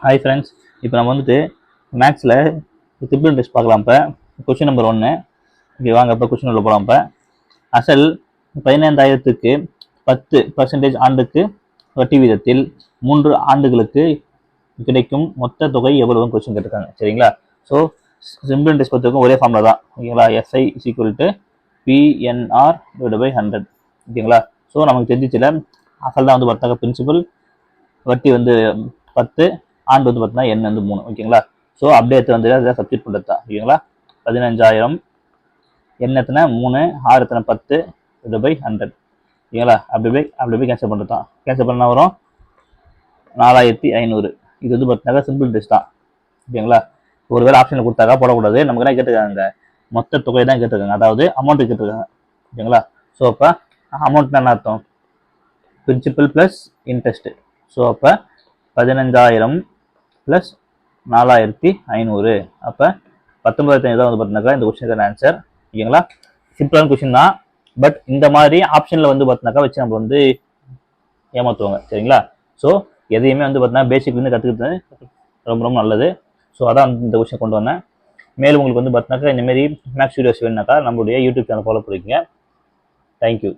Hi friends, இப்போ நம்ம வந்துட்டு மேக்ஸில் ட்ரிபிள் இன்ட்ரெஸ்ட் பார்க்கலாம். இப்போ கொஷின் நம்பர் 1. ஓகே, வாங்க இப்போ கொஷின் உள்ள போகலாம். இப்போ அசல் 15,000க்கு 10% ஆண்டுக்கு வட்டி வீதத்தில் 3 ஆண்டுகளுக்கு கிடைக்கும் மொத்த தொகை எவ்வளவுன்னு கொஸ்டின் கேட்டிருக்காங்க. சரிங்களா? ஸோ சிம்பிள் இன்ட்ரெஸ்ட் பொறுத்தவரைக்கும் ஒரே ஃபார்முலா தான். ஓகேங்களா? SI = PNR/100. ஓகேங்களா? ஸோ நமக்கு தெரிஞ்சிச்சுல அசல் தான் வந்து பார்த்தாக்க பிரின்சிபல், வட்டி வந்து 10, ஆண்டு வந்து பார்த்தீங்கன்னா n வந்து 3. ஓகேங்களா? ஸோ அப்படியே வந்து அதை சப்ஸ்டிட் பண்ணுறது தான். ஓகேங்களா? 15,000 n எத்தனை 3, r எத்தனை 10/100. ஓகேங்களா? அப்படி போய் கேன்சல் பண்ணுறது தான். கேன்சல் பண்ண வரும் 4,500. இது வந்து பார்த்தீங்கன்னா சிம்பிள் இன்ட்ரெஸ்ட் தான். ஓகேங்களா? ஒருவேளை ஆப்ஷனில் கொடுத்தாக்கா போடக்கூடாது. நமக்கு என்ன கேட்டிருக்காங்க, மொத்த தொகை தான் கேட்டிருக்காங்க, அதாவது அமௌண்ட் கேட்டிருக்காங்க. ஓகேங்களா? ஸோ அப்போ அமௌண்ட்னா என்ன அர்த்தம், பிரின்சிபல் ப்ளஸ் இன்ட்ரெஸ்ட். ஸோ அப்போ 15,000 ப்ளஸ் 4,500. அப்போ 19,500 தான் வந்து பார்த்தீங்கன்னாக்கா இந்த கொஸ்டினுக்கான ஆன்சர். ஓகேங்களா? சிம்பிளான கொஸ்டின் தான். பட் இந்த மாதிரி ஆப்ஷனில் வந்து பார்த்தீங்கன்னாக்கா வச்சு நம்ம வந்து ஏமாற்றுவாங்க. சரிங்களா? ஸோ எதையுமே வந்து பார்த்தீங்கன்னா பேசிக்லேருந்து கற்றுக்கிறது ரொம்ப ரொம்ப நல்லது. ஸோ அதான் இந்த கொஸ்டின் கொண்டு வந்தேன். மேலும் உங்களுக்கு வந்து பார்த்தீங்கன்னாக்கா இந்தமாரி மேக்ஸ் வீடியோஸ் வேணுனாக்கா நம்மளுடைய யூடியூப் சேனல் ஃபாலோ பண்ணிக்கோங்க. தேங்க்யூ.